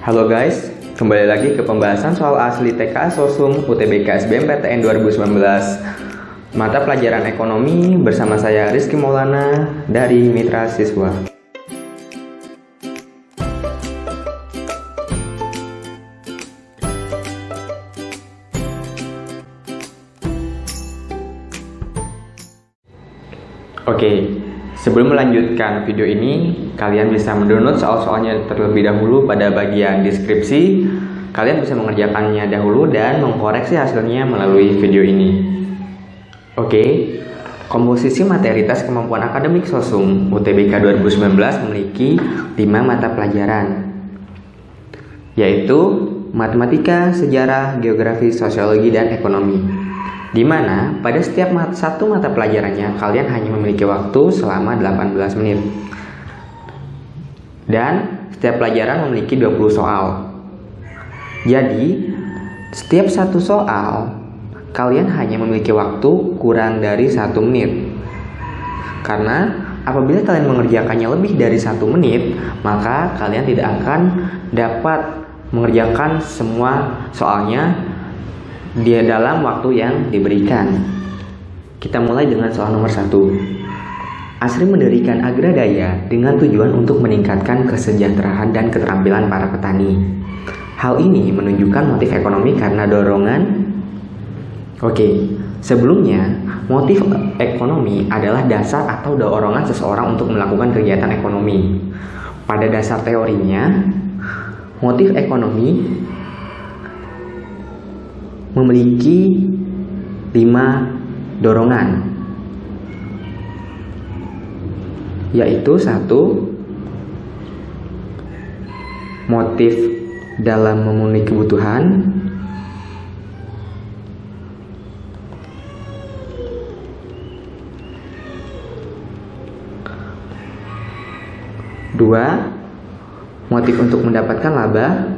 Halo guys, kembali lagi ke pembahasan soal asli TK Sosum UTBK SBMPTN 2019 mata pelajaran ekonomi bersama saya Rizky Maulana dari Mitra Siswa. Oke, sebelum melanjutkan video ini, kalian bisa mendownload soal-soalnya terlebih dahulu pada bagian deskripsi. Kalian bisa mengerjakannya dahulu dan mengkoreksi hasilnya melalui video ini. Oke, komposisi materi tes kemampuan akademik Sosum UTBK 2019 memiliki 5 mata pelajaran, yaitu matematika, sejarah, geografi, sosiologi, dan ekonomi. Di mana pada setiap satu mata pelajarannya kalian hanya memiliki waktu selama 18 menit. Dan setiap pelajaran memiliki 20 soal. Jadi, setiap satu soal kalian hanya memiliki waktu kurang dari 1 menit. Karena apabila kalian mengerjakannya lebih dari 1 menit, maka kalian tidak akan dapat mengerjakan semua soalnya di dalam waktu yang diberikan. Kita mulai dengan soal nomor 1. Asri mendirikan Agradaya dengan tujuan untuk meningkatkan kesejahteraan dan keterampilan para petani. Hal ini menunjukkan motif ekonomi karena dorongan. Oke, sebelumnya motif ekonomi adalah dasar atau dorongan seseorang untuk melakukan kegiatan ekonomi. Pada dasar teorinya, motif ekonomi memiliki 5 dorongan, yaitu 1. Motif dalam memenuhi kebutuhan. 2. Motif untuk mendapatkan laba.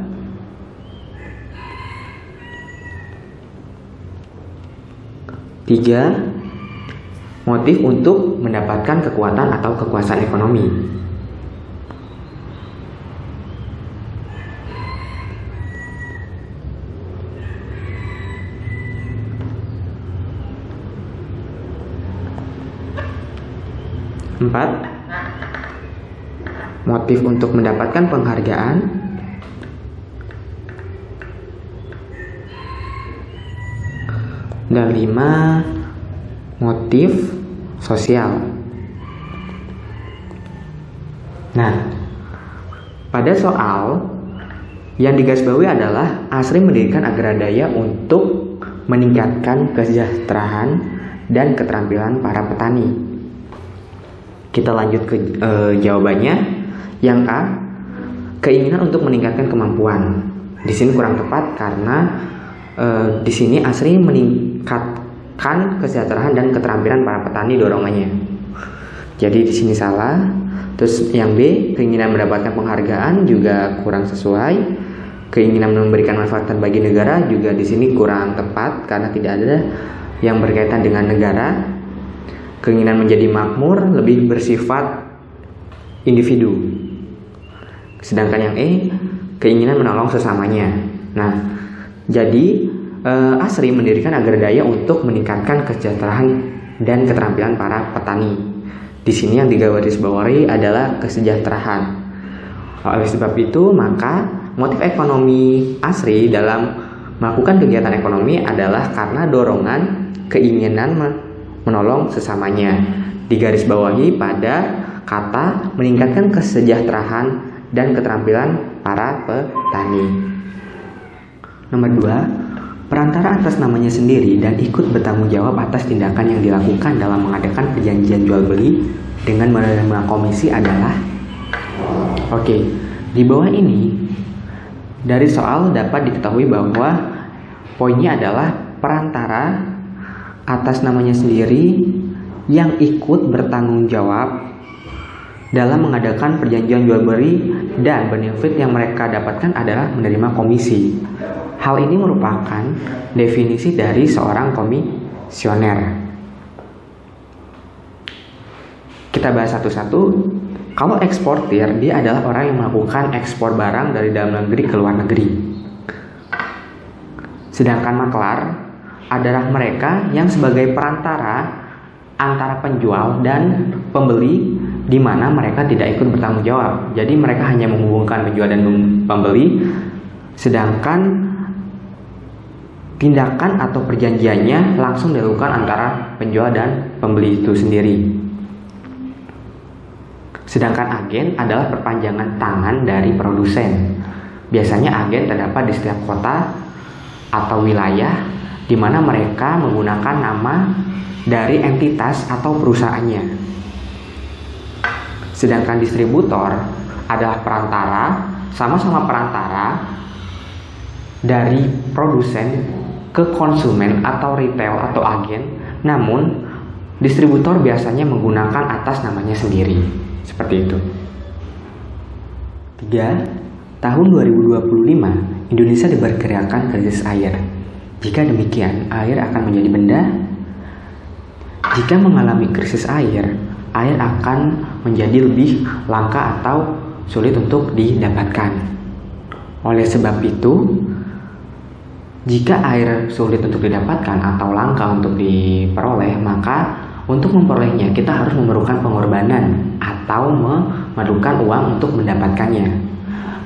3. Motif untuk mendapatkan kekuatan atau kekuasaan ekonomi. 4. Motif untuk mendapatkan penghargaan. 5. Motif sosial. Nah, pada soal yang digarisbawahi adalah Asri mendirikan Agradaya untuk meningkatkan kesejahteraan dan keterampilan para petani. Kita lanjut ke jawabannya. Yang A, keinginan untuk meningkatkan kemampuan. Di sini kurang tepat karena di sini Asri meningkatkan kesejahteraan dan keterampilan para petani dorongannya. Jadi di sini salah. Terus yang B, keinginan mendapatkan penghargaan juga kurang sesuai. Keinginan memberikan manfaat bagi negara juga di sini kurang tepat karena tidak ada yang berkaitan dengan negara. Keinginan menjadi makmur lebih bersifat individu. Sedangkan yang E, keinginan menolong sesamanya. Nah, jadi Asri mendirikan Agradaya untuk meningkatkan kesejahteraan dan keterampilan para petani. Di sini yang digarisbawahi adalah kesejahteraan. Oleh sebab itu, maka motif ekonomi Asri dalam melakukan kegiatan ekonomi adalah karena dorongan keinginan menolong sesamanya. Digarisbawahi pada kata meningkatkan kesejahteraan dan keterampilan para petani. Nomor 2, perantara atas namanya sendiri dan ikut bertanggung jawab atas tindakan yang dilakukan dalam mengadakan perjanjian jual beli dengan menerima komisi adalah. Oke, di bawah ini dari soal dapat diketahui bahwa poinnya adalah perantara atas namanya sendiri yang ikut bertanggung jawab dalam mengadakan perjanjian jual beli dan benefit yang mereka dapatkan adalah menerima komisi. Hal ini merupakan definisi dari seorang komisioner. Kita bahas satu-satu. Kalau eksportir, dia adalah orang yang melakukan ekspor barang dari dalam negeri ke luar negeri. Sedangkan maklar adalah mereka yang sebagai perantara antara penjual dan pembeli, di mana mereka tidak ikut bertanggung jawab. Jadi mereka hanya menghubungkan penjual dan pembeli, sedangkan tindakan atau perjanjiannya langsung dilakukan antara penjual dan pembeli itu sendiri. Sedangkan agen adalah perpanjangan tangan dari produsen. Biasanya agen terdapat di setiap kota atau wilayah di mana mereka menggunakan nama dari entitas atau perusahaannya. Sedangkan distributor adalah perantara, sama-sama perantara dari produsen ke konsumen atau retail atau agen. Namun distributor biasanya menggunakan atas namanya sendiri. Seperti itu. 3. Tahun 2025, Indonesia diperkirakan krisis air. Jika demikian, air akan menjadi benda. Jika mengalami krisis air akan menjadi lebih langka atau sulit untuk didapatkan. Oleh sebab itu, jika air sulit untuk didapatkan atau langka untuk diperoleh, maka untuk memperolehnya kita harus memerlukan pengorbanan atau memerlukan uang untuk mendapatkannya.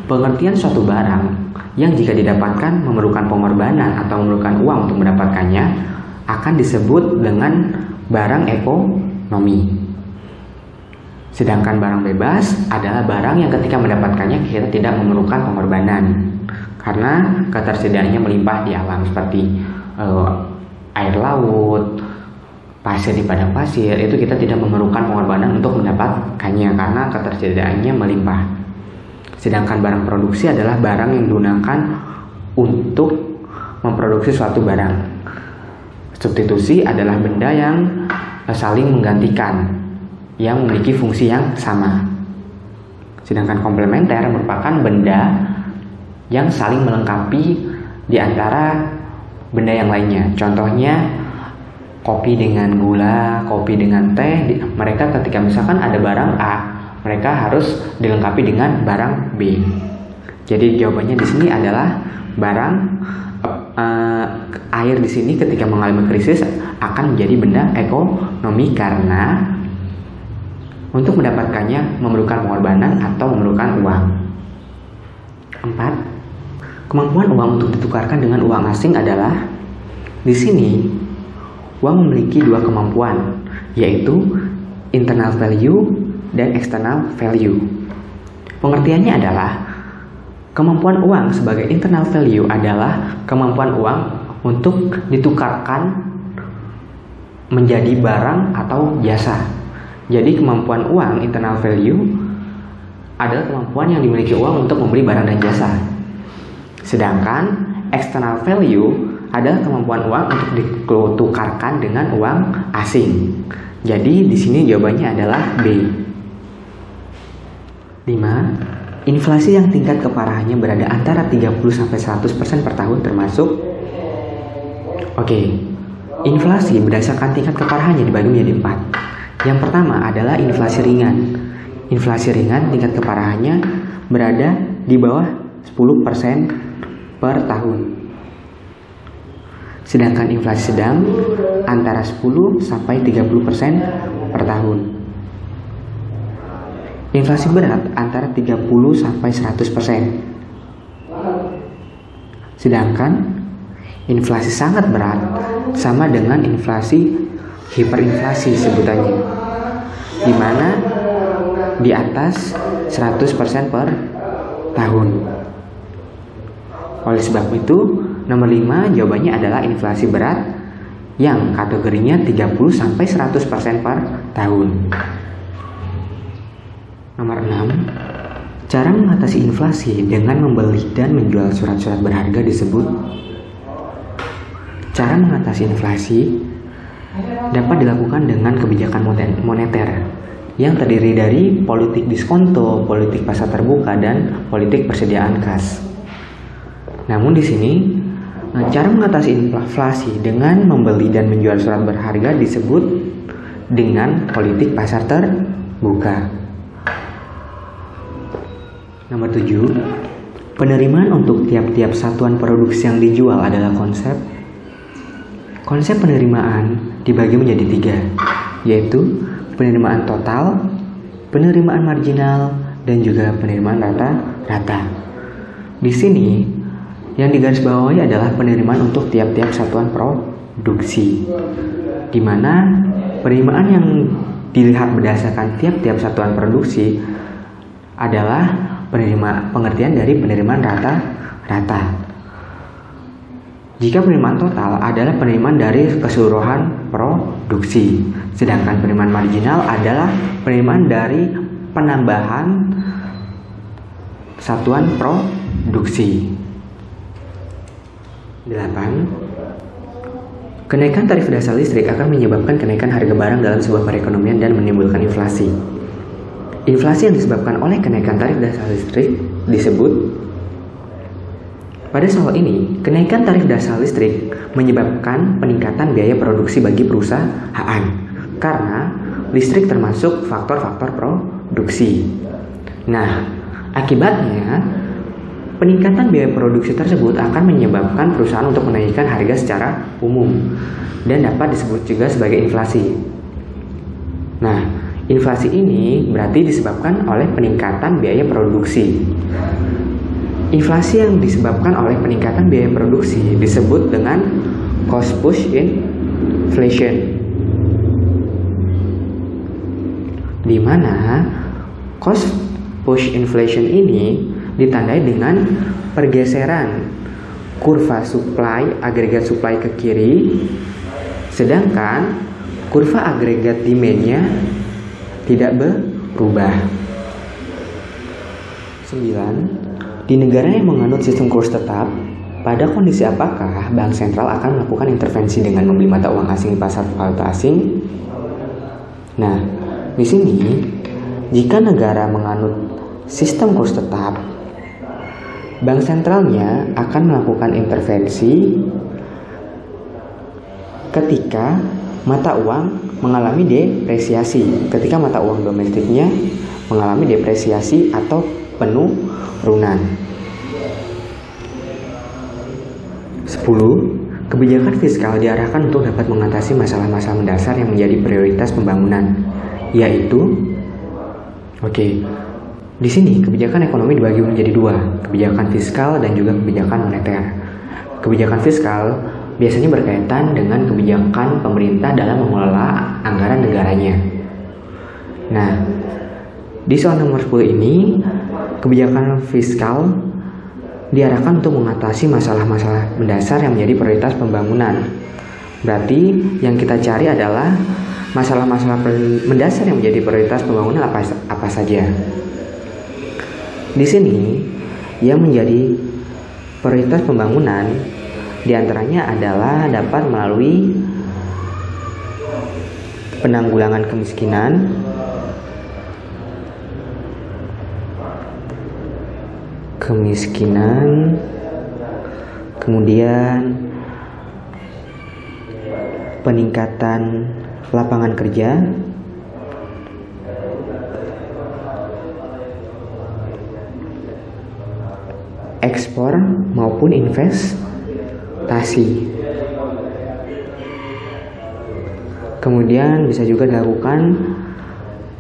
Pengertian suatu barang yang jika didapatkan memerlukan pengorbanan atau memerlukan uang untuk mendapatkannya akan disebut dengan barang ekonomi. Sedangkan barang bebas adalah barang yang ketika mendapatkannya kita tidak memerlukan pengorbanan karena ketersediaannya melimpah di alam, seperti air laut, pasir di padang pasir. Itu kita tidak memerlukan pengorbanan untuk mendapatkannya karena ketersediaannya melimpah. Sedangkan barang produksi adalah barang yang digunakan untuk memproduksi suatu barang. Substitusi adalah benda yang saling menggantikan, yang memiliki fungsi yang sama. Sedangkan komplementer merupakan benda yang saling melengkapi di antara benda yang lainnya. Contohnya kopi dengan gula, kopi dengan teh. Mereka ketika misalkan ada barang A, mereka harus dilengkapi dengan barang B. Jadi jawabannya di sini adalah barang air di sini ketika mengalami krisis akan menjadi benda ekonomi karena untuk mendapatkannya memerlukan pengorbanan atau memerlukan uang. 4. Kemampuan uang untuk ditukarkan dengan uang asing adalah di sini uang memiliki dua kemampuan, yaitu internal value dan external value. Pengertiannya adalah kemampuan uang sebagai internal value adalah kemampuan uang untuk ditukarkan menjadi barang atau jasa. Jadi kemampuan uang internal value adalah kemampuan yang dimiliki uang untuk membeli barang dan jasa. Sedangkan external value adalah kemampuan uang untuk ditukarkan dengan uang asing. Jadi di sini jawabannya adalah B. 5. Inflasi yang tingkat keparahannya berada antara 30-100% per tahun termasuk. Inflasi berdasarkan tingkat keparahannya dibagi menjadi 4. Yang pertama adalah inflasi ringan. Inflasi ringan tingkat keparahannya berada di bawah 10% per tahun. Sedangkan inflasi sedang antara 10-30% per tahun. Inflasi berat antara 30-100%. Sedangkan inflasi sangat berat sama dengan inflasi hiperinflasi sebutannya, di mana di atas 100% per tahun. Oleh sebab itu, nomor 5 jawabannya adalah inflasi berat yang kategorinya 30-100% per tahun. Nomor 6, cara mengatasi inflasi dengan membeli dan menjual surat-surat berharga disebut. Cara mengatasi inflasi dapat dilakukan dengan kebijakan moneter yang terdiri dari politik diskonto, politik pasar terbuka, dan politik persediaan kas. Namun di sini cara mengatasi inflasi dengan membeli dan menjual surat berharga disebut dengan politik pasar terbuka. Nomor 7, penerimaan untuk tiap-tiap satuan produksi yang dijual adalah konsep. Konsep penerimaan dibagi menjadi 3, yaitu penerimaan total, penerimaan marginal, dan juga penerimaan rata-rata. Di sini yang digarisbawahi adalah penerimaan untuk tiap-tiap satuan produksi, di mana penerimaan yang dilihat berdasarkan tiap-tiap satuan produksi adalah pengertian dari penerimaan rata-rata. Jika penerimaan total adalah penerimaan dari keseluruhan produksi, sedangkan penerimaan marginal adalah penerimaan dari penambahan satuan produksi. 8. Kenaikan tarif dasar listrik akan menyebabkan kenaikan harga barang dalam sebuah perekonomian dan menimbulkan inflasi. Inflasi yang disebabkan oleh kenaikan tarif dasar listrik disebut. Pada soal ini, kenaikan tarif dasar listrik menyebabkan peningkatan biaya produksi bagi perusahaan karena listrik termasuk faktor-faktor produksi. Nah, akibatnya peningkatan biaya produksi tersebut akan menyebabkan perusahaan untuk menaikkan harga secara umum dan dapat disebut juga sebagai inflasi. Nah, inflasi ini berarti disebabkan oleh peningkatan biaya produksi. Inflasi yang disebabkan oleh peningkatan biaya produksi disebut dengan cost push inflation, di mana cost push inflation ini ditandai dengan pergeseran kurva agregat supply ke kiri, sedangkan kurva agregat demand-nya tidak berubah. 9. Di negara yang menganut sistem kurs tetap, pada kondisi apakah bank sentral akan melakukan intervensi dengan membeli mata uang asing di pasar valuta asing? Nah, di sini jika negara menganut sistem kurs tetap, bank sentralnya akan melakukan intervensi ketika mata uang mengalami depresiasi, ketika mata uang domestiknya mengalami depresiasi atau penurunan. 10. Kebijakan fiskal diarahkan untuk dapat mengatasi masalah-masalah mendasar yang menjadi prioritas pembangunan, yaitu di sini kebijakan ekonomi dibagi menjadi 2, kebijakan fiskal dan juga kebijakan moneter. Kebijakan fiskal biasanya berkaitan dengan kebijakan pemerintah dalam mengelola anggaran negaranya. Nah, di soal nomor 10 ini, kebijakan fiskal diarahkan untuk mengatasi masalah-masalah mendasar yang menjadi prioritas pembangunan. Berarti yang kita cari adalah masalah-masalah mendasar yang menjadi prioritas pembangunan apa saja. Di sini yang menjadi prioritas pembangunan diantaranya adalah dapat melalui penanggulangan kemiskinan, kemudian peningkatan lapangan kerja, ekspor maupun investasi. Kemudian bisa juga dilakukan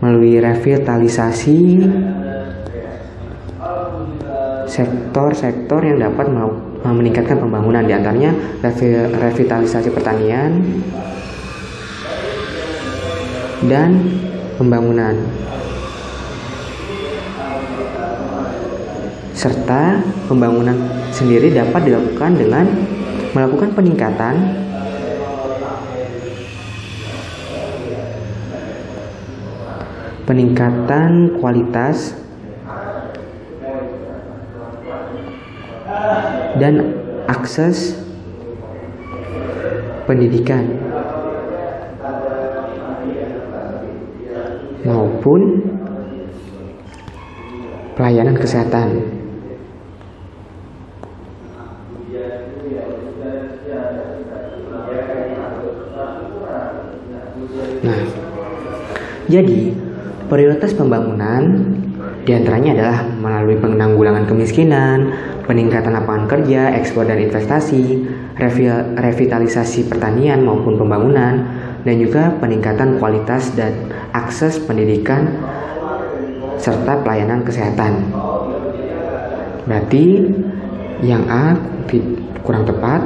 melalui revitalisasi sektor-sektor yang dapat meningkatkan pembangunan, diantaranya revitalisasi pertanian dan pembangunan, serta pembangunan sendiri dapat dilakukan dengan melakukan peningkatan kualitas dan akses pendidikan maupun pelayanan kesehatan. Nah, jadi prioritas pembangunan Di antaranya adalah melalui penanggulangan kemiskinan, peningkatan lapangan kerja, ekspor dan investasi, revitalisasi pertanian maupun pembangunan, dan juga peningkatan kualitas dan akses pendidikan serta pelayanan kesehatan. Berarti yang A kurang tepat,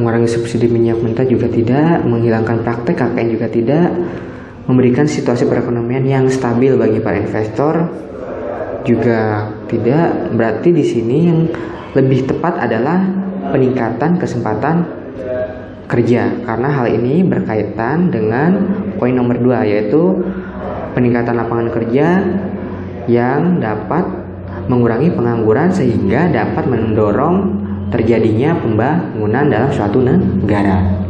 mengurangi subsidi minyak mentah juga tidak, menghilangkan praktek KKN juga tidak, memberikan situasi perekonomian yang stabil bagi para investor juga tidak. Berarti di sini yang lebih tepat adalah peningkatan kesempatan kerja, karena hal ini berkaitan dengan poin nomor 2, yaitu peningkatan lapangan kerja yang dapat mengurangi pengangguran sehingga dapat mendorong terjadinya pembangunan dalam suatu negara.